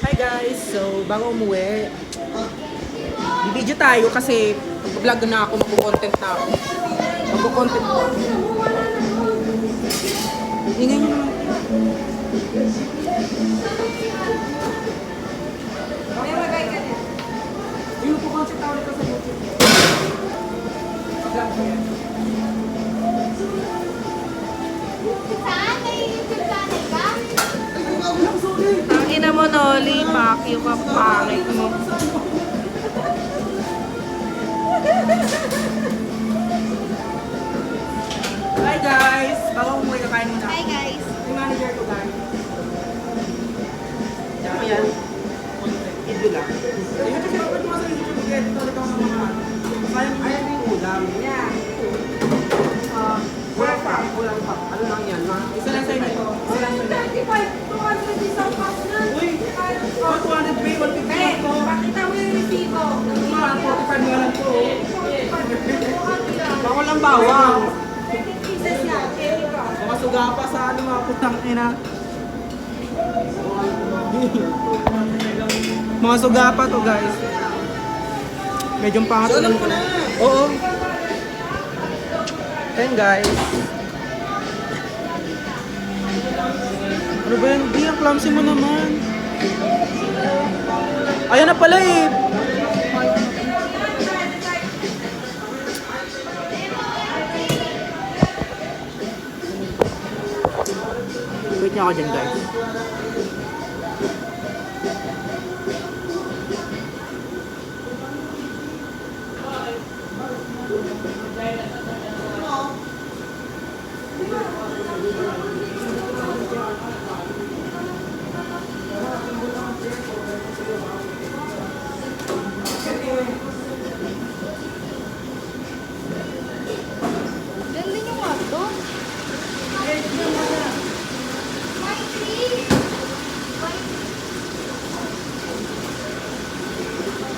Hi guys! So, bago umuwi, video tayo kasi mag-vlog na ako, mag-content na ako. Mag-content na ako. Ingay nyo naman. May magay ka niya. Yung po-content ako nito sa YouTube. Mag-vlog ko yan. Saan? May YouTube channel ka? Ang ina mo, Noli, pakyo ka, pangit mo. Hi guys! Bago umuwi, kakain muna. Hi guys. Yung manager ko guys. Ano yan? Video lang. Ayun kasi dapat mo sa YouTube again. Ito ulit ako ng mga ayaw yung ulam. Yeah. Kulang pa. Kulang pa. Ano lang yan? Isa lang sa inyo. Isa lang sa inyo. 200 isang pass na. Uy! 200 pay, 150 lang to. Pakita mo yung resibo. Ito nga, 45 nga lang to. Bawal ang bawang. 30 pieces yan. Mga suga pa sa ano mga putang ina. Mga suga pa to guys. Medyo pangat. So, alam ko na. Oo. Ayan guys. Ano ba yan? Di, ang clumsy mo naman. Ayan na pala eh. Wait niya ako dyan guys. Galing yung ato.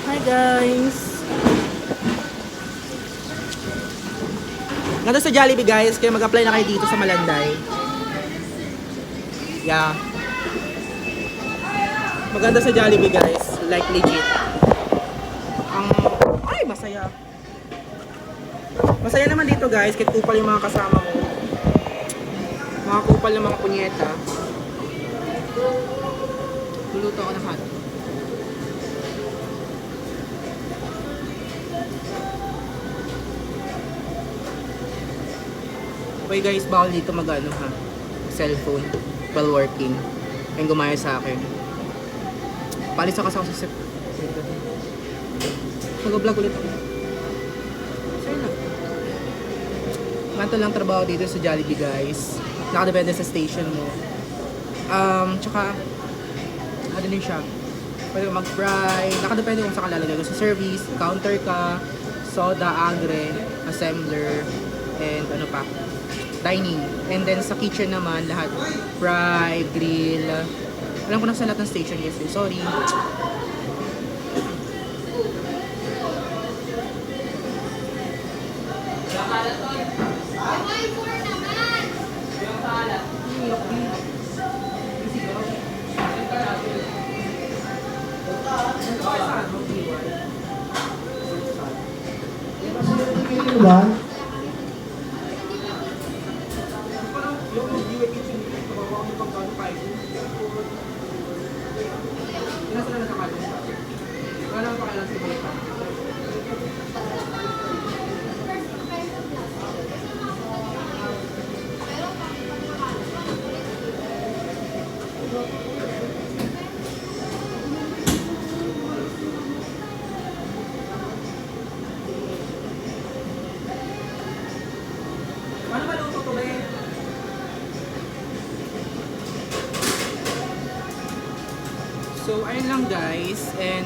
Hi guys! Ganda sa Jollibee guys, kaya mag-apply na kayo dito sa Malanday. Yeah. Maganda sa Jollibee guys, like legit. Ay, masaya. Masaya naman dito guys, kahit kupal yung mga kasama mo. Mga kupal ng mga punyeta. Luluto ako ng hotdog. Okay guys, bawal dito mag-ano ha, cellphone while working. Yung gumaya sa akin. Palis ako sa set. Mag-vlog ulit ako. Sorry na. Ganito lang trabaho dito sa Jollibee guys. Nakadepende sa station mo. Tsaka, ano din siya. Pwede ka mag-fry. Nakadepende kung saan ka lalagay. Kung sa service, counter ka, soda, agre, assembler, and ano pa, dining. And then sa kitchen naman, lahat. Fry, grill. Alam ko na sa lahat ng station guys. Sorry. Ano ba? Ano maluto to ba eh? So, ayun lang guys. And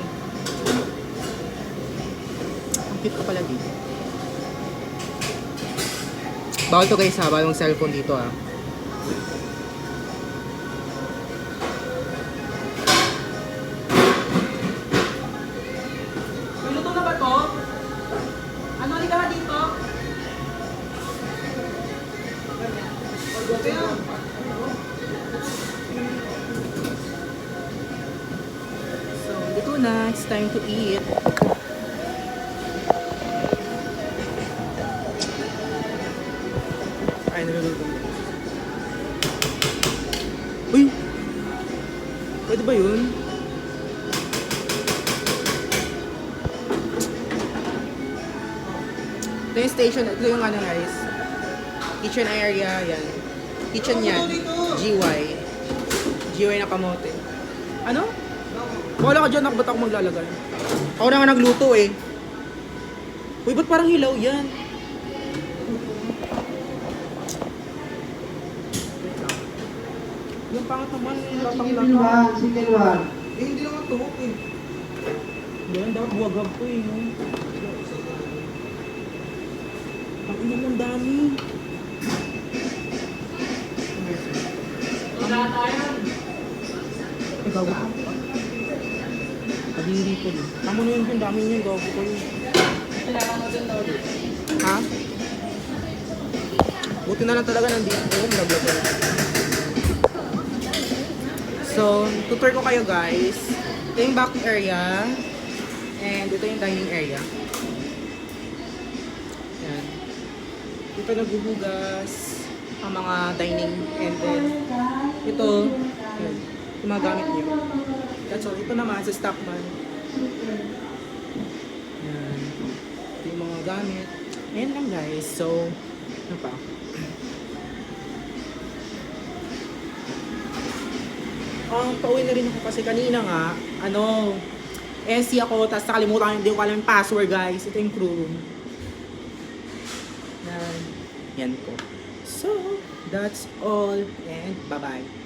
ang cute ko pala dito. Bawal to guys ha. Bawal yung cellphone dito ha. May luto na ba to? Ano ulit ka dito? Ito na, it's time to eat. Ay, naluluto. Uy! Pwede ba yun? Ito yung station, ito yung ano guys. Kitchen area, yan. Kitchen yan. GY. GY na kamote. Ano? Wala ka dyan, ba't ako maglalagay? Ako na nga nagluto eh. Uy, ba't parang hilaw yan? Yung pangat naman, latang-latang. Single one. Eh, hindi naman tuhok eh. Yan, dapat buwagab ko eh. No? Ang inom ng dami. Eh, gago ko. Kadiri ko din. Tamo na yun yung dami niya, gago ko yun. Ha? Buti na lang talaga nandito. Malaglag ko. So, tutor ko kayo guys. Ito yung back area. And ito yung dining area. Yan. Dito naghuhugas ang mga dining. And then, ito, yan, yung mga gamit nyo. That's all. Ito naman sa stockman. Yan. Ito yung mga gamit. Ayan lang guys. So, ano pa? Pauwi na rin ako kasi kanina nga, SC ako, tapos nakalimutan ko, hindi ko alam yung password guys. Ito yung crew room. Yan. Yan po. So, that's all and bye-bye.